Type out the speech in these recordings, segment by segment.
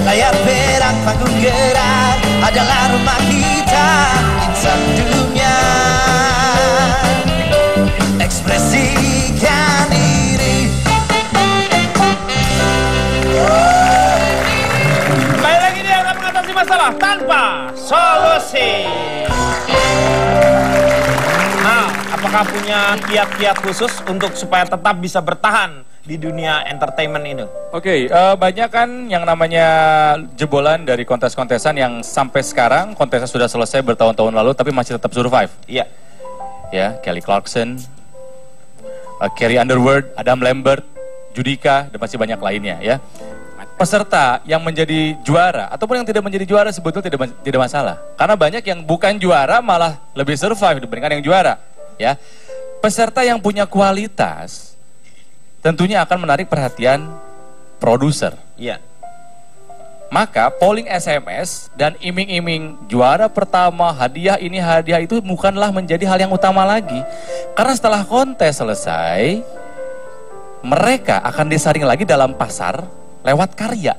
layar perak panggung gerak adalah rumah kita, insan dunia. Ekspresikan diri. Kembali lagi dia akan mengatasi masalah tanpa solusi. Nah, apakah punya kiat-kiat khusus untuk supaya tetap bisa bertahan di dunia entertainment ini? Oke, banyak kan yang namanya jebolan dari kontes-kontesan yang sampai sekarang kontesnya sudah selesai bertahun-tahun lalu tapi masih tetap survive. Iya. Ya, Kelly Clarkson, Carrie Underwood, Adam Lambert, Judika, dan masih banyak lainnya ya. Peserta yang menjadi juara ataupun yang tidak menjadi juara sebetulnya tidak masalah. Karena banyak yang bukan juara malah lebih survive dibandingkan yang juara ya. Peserta yang punya kualitas tentunya akan menarik perhatian produser. Iya. Maka polling SMS dan iming-iming juara pertama, hadiah ini hadiah itu bukanlah menjadi hal yang utama lagi. Karena setelah kontes selesai, mereka akan disaring lagi dalam pasar lewat karya.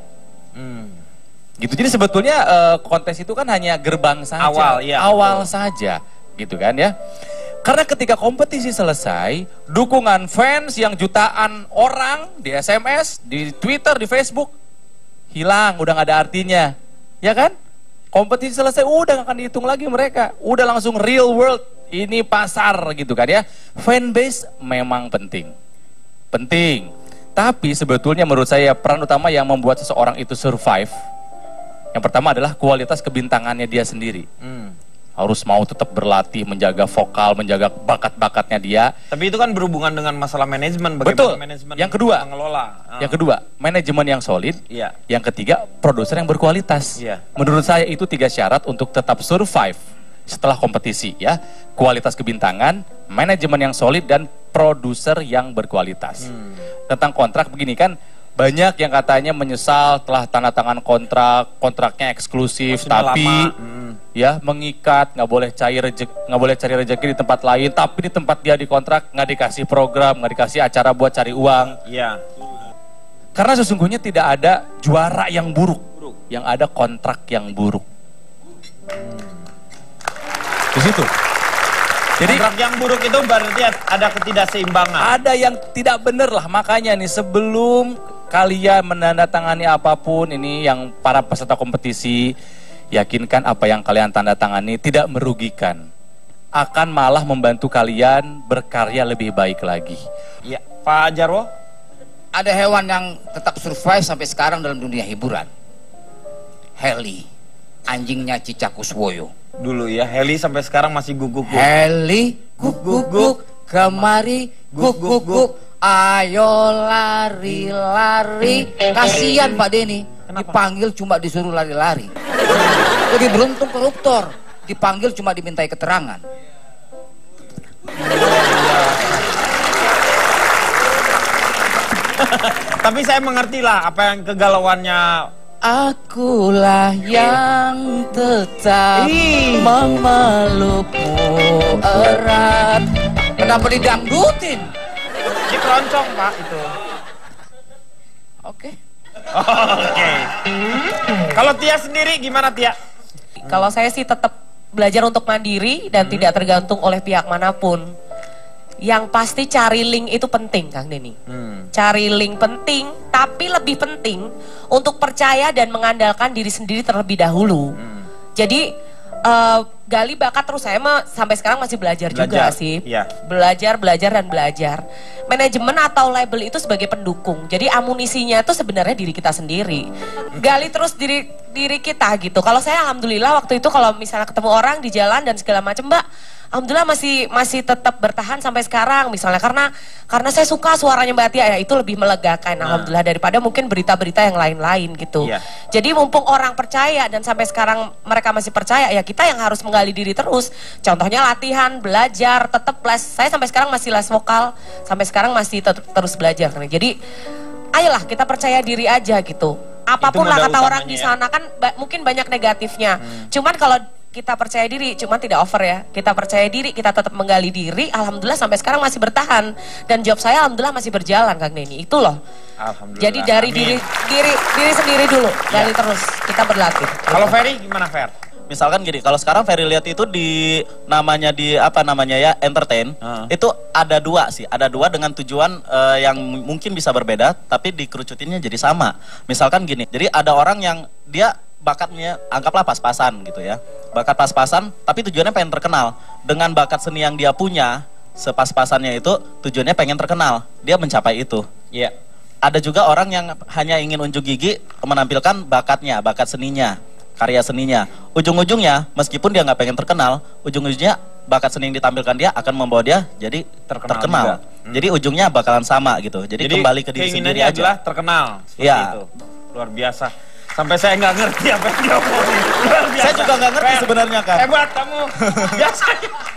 Gitu. Jadi sebetulnya kontes itu kan hanya gerbang saja. Awal saja, gitu kan ya. Karena ketika kompetisi selesai, dukungan fans yang jutaan orang di SMS, di Twitter, di Facebook hilang, udah gak ada artinya, ya kan? Kompetisi selesai, udah gak akan dihitung lagi mereka, udah langsung real world, ini pasar gitu kan ya. Fanbase memang penting, tapi sebetulnya menurut saya peran utama yang membuat seseorang itu survive, yang pertama adalah kualitas kebintangannya dia sendiri. Harus mau tetap berlatih, menjaga vokal, menjaga bakat-bakatnya dia. Tapi itu kan berhubungan dengan masalah manajemen. Betul. Manajemen Yang kedua, mengelola. Yang kedua, manajemen yang solid. Iya. Yang ketiga, produser yang berkualitas. Iya. Menurut saya itu 3 syarat untuk tetap survive setelah kompetisi ya. Kualitas kebintangan, manajemen yang solid, dan produser yang berkualitas. Tentang kontrak begini kan, banyak yang katanya menyesal telah tanda tangan kontraknya eksklusif, tapi ya mengikat, nggak boleh cari rezeki di tempat lain, tapi di tempat dia dikontrak nggak dikasih program, nggak dikasih acara buat cari uang. Iya. Karena sesungguhnya tidak ada juara yang buruk, yang ada kontrak yang buruk. Di situ. Jadi kontrak yang buruk itu berarti ada ketidakseimbangan. Ada yang tidak benar lah, makanya nih sebelum kalian menandatangani apapun ini yang para peserta kompetisi, yakinkan apa yang kalian tanda tangani tidak merugikan, akan malah membantu kalian berkarya lebih baik lagi. Ya, Pak Jarwo? Ada hewan yang tetap survive sampai sekarang dalam dunia hiburan. Heli, anjingnya Cicakuswoyo. Dulu ya, Heli sampai sekarang masih guguk-guguk. Heli, guguk-guguk, kemari, guguk-guguk. Ayo lari-lari. Kasihan Pak Denny. Dipanggil cuma disuruh lari-lari. Lebih beruntung koruptor, dipanggil cuma dimintai keterangan. Tapi saya mengerti lah apa yang kegalauannya. Akulah yang tetap memelukmu erat. Kenapa didangdutin? Ini keroncong Pak itu. Oke. Oke. Kalau Tia sendiri gimana Tia? Kalau saya sih tetap belajar untuk mandiri dan tidak tergantung oleh pihak manapun. Yang pasti cari link itu penting, Kang Denny. Cari link penting, tapi lebih penting untuk percaya dan mengandalkan diri sendiri terlebih dahulu. Jadi gali bakat terus, saya mah sampai sekarang masih belajar juga sih. Iya. Belajar dan belajar. Manajemen atau label itu sebagai pendukung. Jadi amunisinya itu sebenarnya diri kita sendiri. Gali terus diri kita gitu. Kalau saya alhamdulillah waktu itu kalau misalnya ketemu orang di jalan dan segala macam, Mbak, alhamdulillah masih tetap bertahan sampai sekarang misalnya karena saya suka suaranya Mbak Tia, ya itu lebih melegakan alhamdulillah daripada mungkin berita-berita yang lain-lain gitu. Jadi mumpung orang percaya dan sampai sekarang mereka masih percaya, ya kita yang harus menggali diri terus. Contohnya latihan, belajar, tetap les. Saya sampai sekarang masih les vokal, sampai sekarang masih terus belajar. Jadi ayolah kita percaya diri aja gitu. Apapun lah kata orang di sana kan mungkin banyak negatifnya. Cuman kalau kita percaya diri, cuman tidak over ya. Kita percaya diri, kita tetap menggali diri. Alhamdulillah sampai sekarang masih bertahan. Dan job saya alhamdulillah masih berjalan, Kang Denny. Itu loh. Alhamdulillah. Jadi dari diri sendiri dulu, gali terus. Kita berlatih. Kalau Ferry gimana, Fer? Misalkan gini, kalau sekarang Ferry lihat itu di namanya ya entertain, itu ada dua sih, ada dua dengan tujuan yang mungkin bisa berbeda, tapi dikerucutinnya jadi sama. Misalkan gini, jadi ada orang yang dia bakatnya anggaplah pas-pasan gitu ya, bakat pas-pasan, tapi tujuannya pengen terkenal. Dengan bakat seni yang dia punya, sepas-pasannya itu tujuannya pengen terkenal, dia mencapai itu. Iya. Ada juga orang yang hanya ingin unjuk gigi menampilkan bakatnya, bakat seninya, karya seninya. Ujung-ujungnya, meskipun dia nggak pengen terkenal, ujung-ujungnya bakat seni yang ditampilkan dia akan membawa dia jadi terkenal. Jadi ujungnya bakalan sama gitu. Jadi kembali ke diri sendiri aja. Adalah terkenal. Seperti itu. Luar biasa. Sampai saya nggak ngerti apa yang dia omongin. Saya juga nggak ngerti sebenarnya, Kak. Hebat kamu.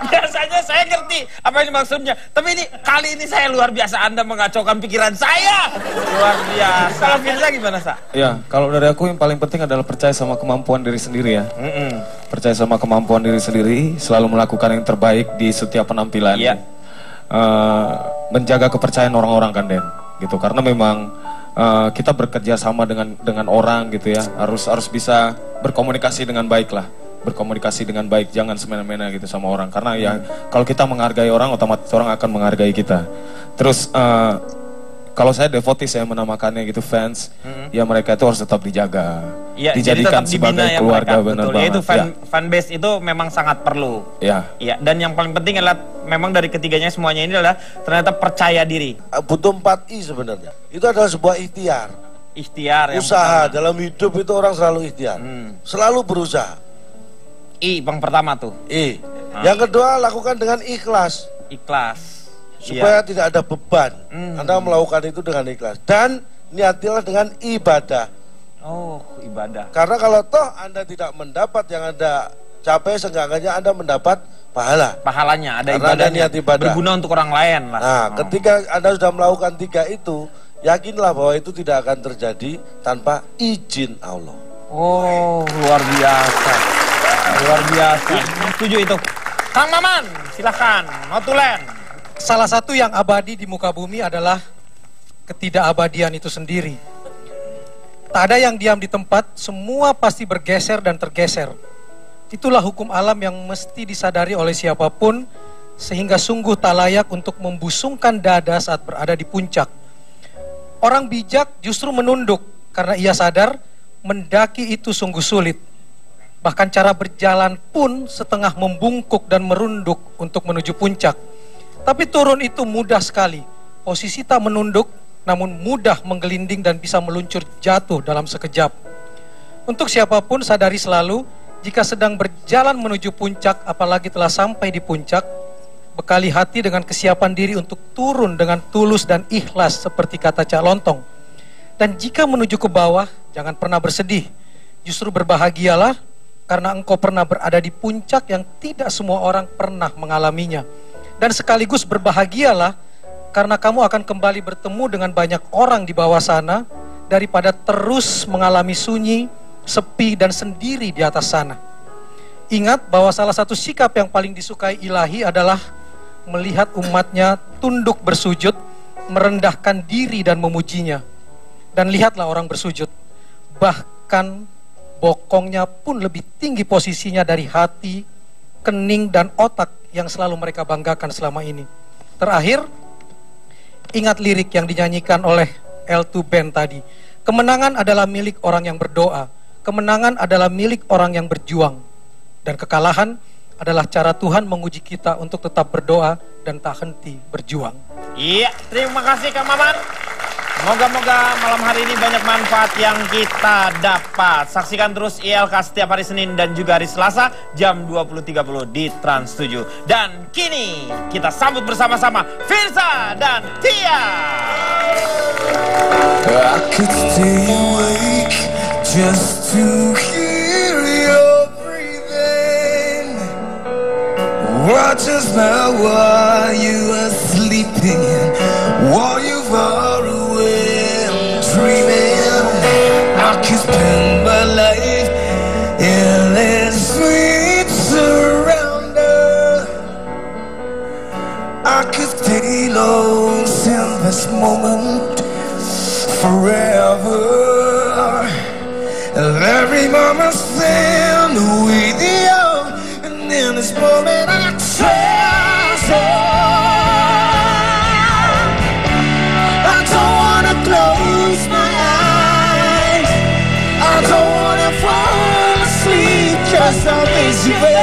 Biasanya saya ngerti apa yang maksudnya. Tapi kali ini saya luar biasa. Anda mengacaukan pikiran saya. Luar biasa. Kalau Firza gimana, Sa? Ya, kalau dari aku yang paling penting adalah percaya sama kemampuan diri sendiri ya. Percaya sama kemampuan diri sendiri, selalu melakukan yang terbaik di setiap penampilan. Iya. Menjaga kepercayaan orang-orang kan, Den. Gitu, karena memang kita bekerja sama dengan orang gitu ya, harus bisa berkomunikasi dengan baik lah, berkomunikasi dengan baik, jangan semena-mena gitu sama orang, karena ya kalau kita menghargai orang, otomatis orang akan menghargai kita. Terus kalau saya devotee, saya menamakannya gitu, fans, ya mereka itu harus tetap dijaga, ya, dijadikan sebagai ya keluarga, benar banget. Itu fanbase itu memang sangat perlu. Ya. Ya, dan yang paling penting adalah memang dari ketiganya semuanya ini adalah ternyata percaya diri. Butuh 4I sebenarnya. Itu adalah sebuah ikhtiar. Ikhtiar yang usaha pertama. Dalam hidup itu orang selalu ikhtiar. Selalu berusaha. I yang pertama tuh. I. Yang kedua, lakukan dengan ikhlas. Ikhlas. Supaya tidak ada beban. Anda melakukan itu dengan ikhlas. Dan niatilah dengan ibadah. Oh, ibadah. Karena kalau toh Anda tidak mendapat yang Anda capai, seenggaknya Anda mendapat pahala. Pahalanya, ada karena ibadahnya. ada niat ibadah. Berguna untuk orang lain lah. Nah, ketika Anda sudah melakukan 3 itu, yakinlah bahwa itu tidak akan terjadi tanpa izin Allah. Oh, luar biasa. Luar biasa. Setuju itu. Kang Maman, silakan. Notulen. Salah satu yang abadi di muka bumi adalah ketidakabadian itu sendiri. Tak ada yang diam di tempat, semua pasti bergeser dan tergeser. Itulah hukum alam yang mesti disadari oleh siapapun, sehingga sungguh tak layak untuk membusungkan dada saat berada di puncak. Orang bijak justru menunduk karena ia sadar mendaki itu sungguh sulit. Bahkan cara berjalan pun setengah membungkuk dan merunduk untuk menuju puncak. Tapi turun itu mudah sekali. Posisi tak menunduk, namun mudah menggelinding dan bisa meluncur jatuh dalam sekejap. Untuk siapapun sadari selalu, jika sedang berjalan menuju puncak, apalagi telah sampai di puncak, bekali hati dengan kesiapan diri untuk turun dengan tulus dan ikhlas seperti kata Cak Lontong. Dan jika menuju ke bawah, jangan pernah bersedih. Justru berbahagialah karena engkau pernah berada di puncak yang tidak semua orang pernah mengalaminya. Dan sekaligus berbahagialah karena kamu akan kembali bertemu dengan banyak orang di bawah sana daripada terus mengalami sunyi, sepi dan sendiri di atas sana. Ingat bahwa salah satu sikap yang paling disukai Ilahi adalah melihat umatnya tunduk bersujud, merendahkan diri dan memujinya. Dan lihatlah orang bersujud, bahkan bokongnya pun lebih tinggi posisinya dari hati, kening dan otak yang selalu mereka banggakan selama ini. Terakhir, ingat lirik yang dinyanyikan oleh L2 Band tadi. Kemenangan adalah milik orang yang berdoa. Kemenangan adalah milik orang yang berjuang. Dan kekalahan adalah cara Tuhan menguji kita untuk tetap berdoa dan tak henti berjuang. Iya, terima kasih Kang Maman. Moga-moga malam hari ini banyak manfaat yang kita dapat. Saksikan terus ILK setiap hari Senin dan juga hari Selasa jam 20.30 di Trans 7. Dan kini kita sambut bersama-sama Firza dan Tia. I could stay awake just to hear your breathing. Watch as my while you are sleeping, while you far away, I'm dreaming. I could spend my life in this sweet this moment forever. And every moment's filled with you. And in this moment I treasure. I don't wanna close my eyes. I don't wanna fall asleep, 'cause I miss you.